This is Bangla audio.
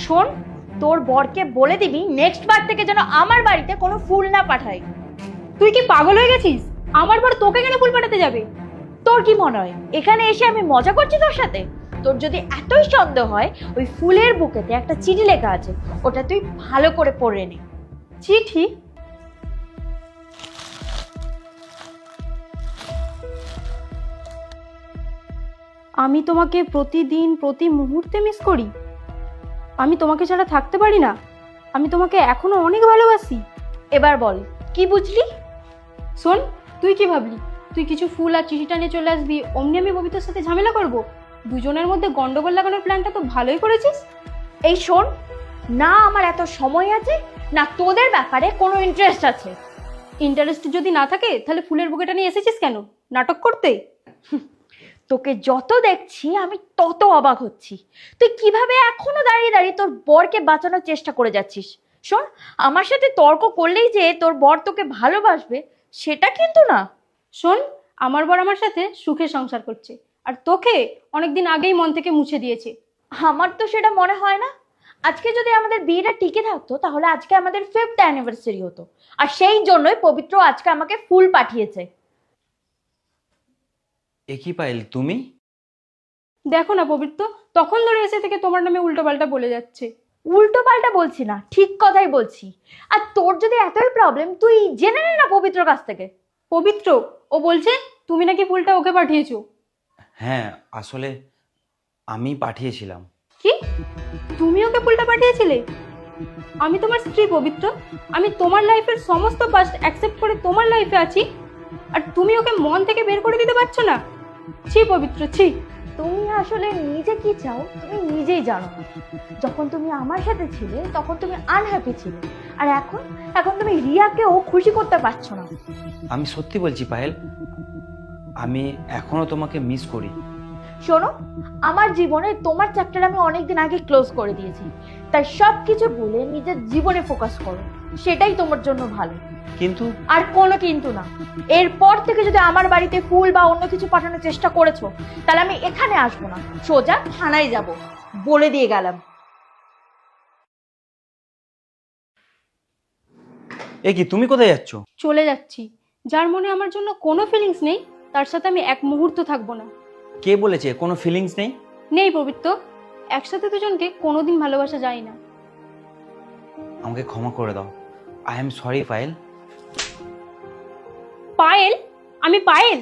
শোন, তোর বরকে বলে দিবি নেক্সট বার থেকে যেন আমার বাড়িতে কোনো ফুল না পাঠায়। তুই কি পাগল হয়ে গেছিস? আমার বর তোকে কেন ফুল পাঠাতে যাবে? তোর কি মনে হয় এখানে এসে আমি মজা করছি তোর সাথে? তোর যদি এতই সন্দেহ হয়, ওই ফুলের বুকেতে একটা চিঠি লেখা আছে, ওটা তুই ভালো করে পড়ে নে। চিঠি? আমি তোমাকে প্রতিদিন প্রতি মুহূর্তে মিস করি। আমি তোমাকে ছাড়া থাকতে পারি না। আমি তোমাকে এখনো অনেক ভালোবাসি। এবার বল, কি বুঝলি? শোন, তুই কি ভাবলি তুই কিছু ফুল আর চিঠিটা নিয়ে চলে আসবি অমনি আমি ববিতার সাথে ঝামেলা করব? দুজনের মধ্যে গন্ডগোল লাগানোর প্ল্যানটা তো ভালোই করেছিস। এই শোন, না আমার এত সময় আছে, না তোদের ব্যাপারে কোনো ইন্টারেস্ট আছে। ইন্টারেস্ট যদি না থাকে তাহলে ফুলের বুকেটা নিয়ে এসেছিস কেন? নাটক করতে? তোকে যত দেখছি আমি তত অবাক হচ্ছি। তুই কিভাবে এখনো দাঁড়িয়ে দাঁড়িয়ে তোর বরকে বাঁচানোর চেষ্টা করে যাচ্ছিস। শোন, আমার সাথে তর্ক করলেই যে তোর বর তোকে ভালোবাসবে সেটা কিন্তু না। শোন, আমার বর আমার সাথে সুখে সংসার করছে, আর তোকে অনেকদিন আগেই মন থেকে মুছে দিয়েছে। আমার তো সেটা মনে হয় না। আজকে যদি আমাদের বিয়েটা টিকে থাকতো তাহলে আজকে আমাদের 5th অ্যানিভার্সারি হতো, আর সেই জন্যই পবিত্র আজকে আমাকে ফুল পাঠিয়েছে। এ কি পায়েল, তুমি? দেখো না পবিত্র, তখন ধরে এসে থেকে তোমার নামে উল্টোপাল্টা বলে যাচ্ছে। উল্টো পাল্টা বলছি না, ঠিক কথাই বলছি। আর তোর যদি এতই প্রবলেম, তুই জেনে নে না পবিত্রর কাছ থেকে। পবিত্র, ও বলছে তুমি নাকি ফুলটা ওকে পাঠিয়েছো। হ্যাঁ, আসলে আমি পাঠিয়েছিলাম। কি? তুমি ওকে ফুলটা পাঠিয়েছিলে? আমি তোমার স্ত্রী পবিত্র। আমি তোমার লাইফের সমস্ত পাস্ট অ্যাকসেপ্ট করে তোমার লাইফে আছি, আর তুমি ওকে মন থেকে বের করে দিতে পারছো না? ছি পবিত্র, ছি। তুমি আসলে নিজে কি চাও তুমি নিজেই জানো। যখন তুমি আমার সাথে ছিলে তখন তুমি আনহ্যাপি ছিলে, আর এখন এখন তুমি রিয়াকেও খুশি করতে পারছো না। আমি সত্যি বলছি পায়েল, আমি এখনো তোমাকে মিস করি। শোনো, আমার জীবনে তোমার চ্যাপ্টার আমি অনেকদিন আগে ক্লোজ করে দিয়েছি, তাই সব কিছু ভুলে নিজের জীবনে ফোকাস করো, সেটাই তোমার জন্য ভালো। কিন্তু আর কোনো কিন্তু না। এরপর থেকে যদি আমার বাড়িতে ফুল বা অন্য কিছু পাঠানোর চেষ্টা করেছো তাহলে আমি এখানে আসবো না, সোজা থানায় যাব, বলে দিয়ে গেলাম। এ কি, তুমি কোথায় যাচ্ছ? চলে যাচ্ছি। যার মনে আমার জন্য কোনো ফিলিংস নেই তার সাথে আমি এক মুহূর্ত থাকবো না। কে বলেছে কোনো ফিলিংস নেই? নেই পবিত্র, একসাথে দুজনকে কোনোদিন ভালোবাসা যায় না। আমাকে ক্ষমা করে দাও। I am sorry Payel. Payel? আমি পায়েল?